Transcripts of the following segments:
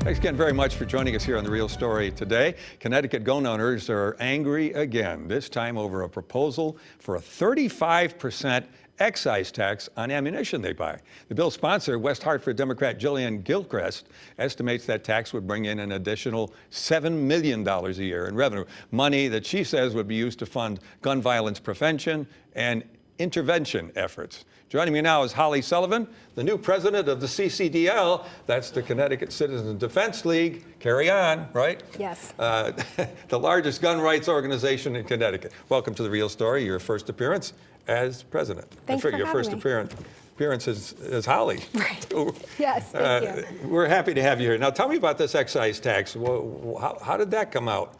Thanks again very much for joining us here on The Real Story today. Connecticut gun owners are angry again, this time over a proposal for a 35% excise tax on ammunition they buy. The bill's sponsor, West Hartford Democrat Jillian Gilchrist, estimates that tax would bring in an additional $7 million a year in revenue, money that she says would be used to fund gun violence prevention and intervention efforts. Joining me now is Holly Sullivan, the new president of the CCDL. That's the Connecticut Citizens Defense League. Carry on, right? Yes. The largest gun rights organization in Connecticut. Welcome to The Real Story, your first appearance as president. Thanks for your first having me. appearance as Holly. Right. Yes, thank you. We're happy to have you here. Now tell me about this excise tax. How did that come out?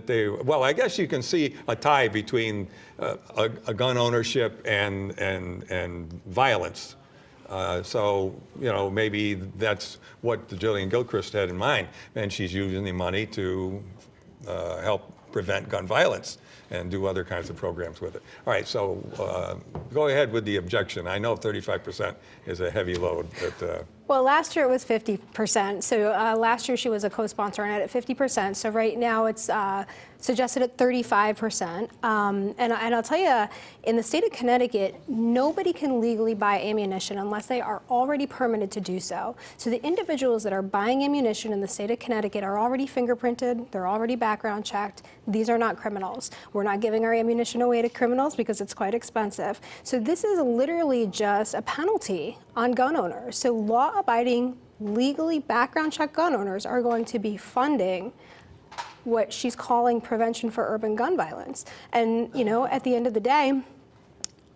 Well, I guess you can see a tie between a gun ownership and violence. So, you know, maybe that's what Jillian Gilchrist had in mind, and she's using the money to help prevent gun violence and do other kinds of programs with it. All right, so go ahead with the objection. I know 35% is a heavy load, but... Well, last year it was 50%. So last year she was a co-sponsor and at 50%. So right now it's suggested at 35%. And I'll tell you, in the state of Connecticut, nobody can legally buy ammunition unless they are already permitted to do so. So the individuals that are buying ammunition in the state of Connecticut are already fingerprinted, they're already background checked. These are not criminals. We're not giving our ammunition away to criminals because it's quite expensive. So this is literally just a penalty on gun owners. So law-abiding, legally background check gun owners are going to be funding what she's calling prevention for urban gun violence. And, you know, at the end of the day,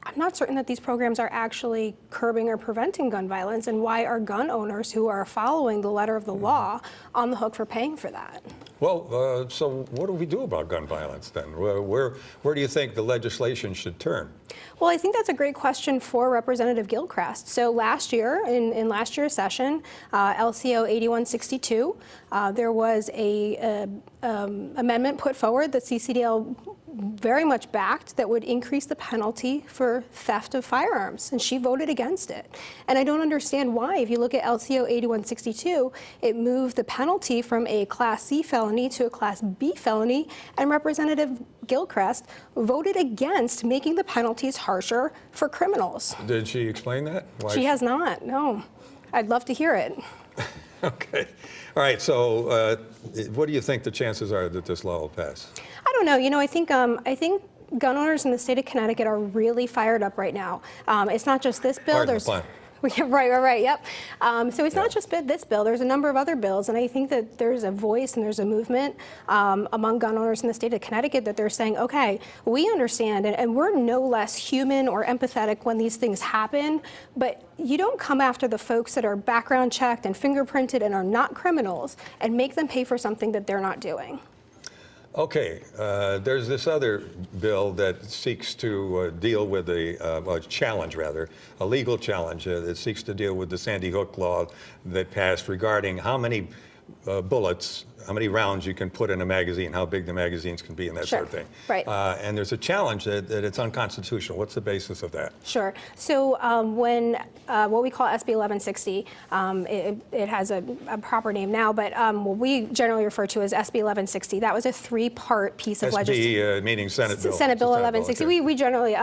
I'm not certain that these programs are actually curbing or preventing gun violence, and why are gun owners who are following the letter of the law on the hook for paying for that? Well, so what do we do about gun violence then? Where do you think the legislation should turn? Well, I think that's a great question for Representative Gilchrist. So last year, in last year's session, LCO 8162, there was a amendment put forward that CCDL very much backed that would increase the penalty for theft of firearms, and she voted against it. And I don't understand why. If you look at LCO 8162, it moved the penalty from a Class C felony to a Class B felony, and Representative Gilchrist voted against making the penalties harsher for criminals. Did she explain that? Why she has not, no. I'd love to hear it. Okay. All right, so what do you think the chances are that this law will pass? I don't know. You know, I think gun owners in the state of Connecticut are really fired up right now. It's not just this bill. Pardon the pun. Right, yep. So it's not just this bill. There's a number of other bills, and I think that there's a voice and there's a movement among gun owners in the state of Connecticut that they're saying, okay, we understand, and we're no less human or empathetic when these things happen, but you don't come after the folks that are background checked and fingerprinted and are not criminals and make them pay for something that they're not doing. Okay, there's this other bill that seeks to deal with a legal challenge that seeks to deal with the Sandy Hook law that passed regarding how many bullets, how many rounds you can put in a magazine, how big the magazines can be, and that sort of thing. Right. And there's a challenge that it's unconstitutional. What's the basis of that? Sure. So when what we call SB 1160, it has a proper name now, but what we generally refer to as SB 1160, that was a three-part piece of legislation. SB meaning Senate Bill. Senate Bill 1160. Okay. We generally,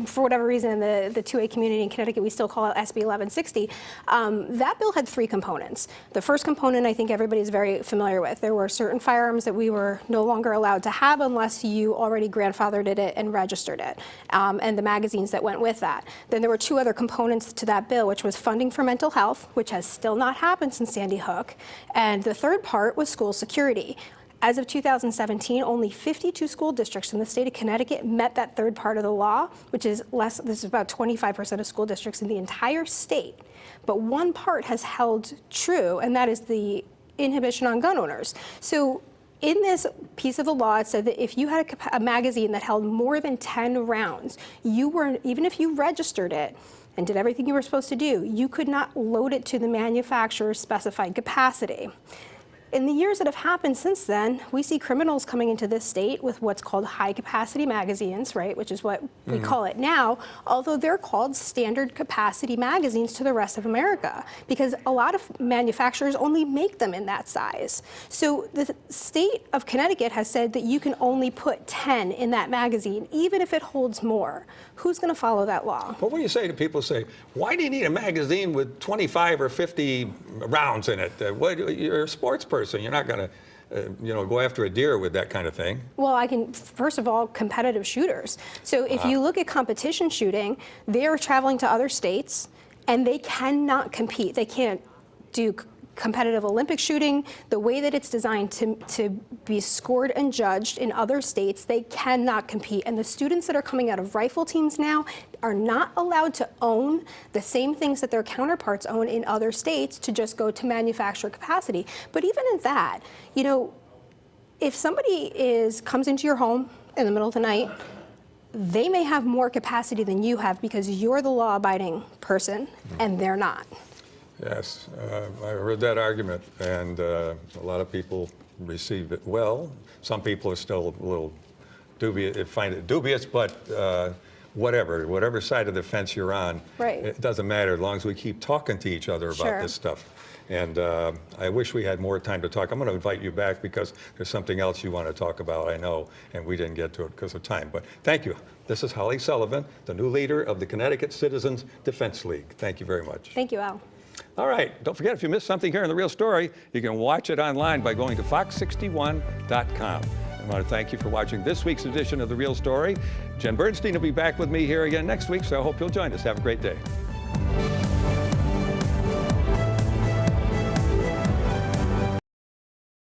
for whatever reason, in the 2A community in Connecticut, we still call it SB 1160. That bill had three components. The first component, I think everybody's very familiar with. There were certain firearms that we were no longer allowed to have unless you already grandfathered it and registered it, and the magazines that went with that. Then there were two other components to that bill, which was funding for mental health, which has still not happened since Sandy Hook, and the third part was school security. As of 2017, only 52 school districts in the state of Connecticut met that third part of the law, which is less, this is about 25% of school districts in the entire state. But one part has held true, and that is the inhibition on gun owners. So in this piece of the law, it said that if you had a magazine that held more than 10 rounds, you were, even if you registered it and did everything you were supposed to do, you could not load it to the manufacturer's specified capacity. In the years that have happened since then, we see criminals coming into this state with what's called high-capacity magazines, right, which is what we call it now, although they're called standard capacity magazines to the rest of America, because a lot of manufacturers only make them in that size. So the state of Connecticut has said that you can only put 10 in that magazine, even if it holds more. Who's going to follow that law? But what do you say to people who say, why do you need a magazine with 25 or 50 rounds in it? You're a sports person. You're not going to go after a deer with that kind of thing. Well, I can, first of all, competitive shooters. So if you look at competition shooting, they are traveling to other states and they cannot compete. They can't do competitive Olympic shooting. The way that it's designed to be scored and judged in other states, they cannot compete. And the students that are coming out of rifle teams now are not allowed to own the same things that their counterparts own in other states to just go to manufacturer capacity. But even in that, if somebody comes into your home in the middle of the night, they may have more capacity than you have because you're the law-abiding person and they're not. Yes, I heard that argument, and a lot of people received it well. Some people are still a little dubious, find it dubious, but whatever side of the fence you're on, right. It doesn't matter as long as we keep talking to each other about this stuff. And I wish we had more time to talk. I'm going to invite you back because there's something else you want to talk about, I know, and we didn't get to it because of time. But thank you. This is Holly Sullivan, the new leader of the Connecticut Citizens Defense League. Thank you very much. Thank you, Al. All right, don't forget, if you missed something here in The Real Story, you can watch it online by going to fox61.com. I want to thank you for watching this week's edition of The Real Story. Jen Bernstein will be back with me here again next week, so I hope you'll join us. Have a great day.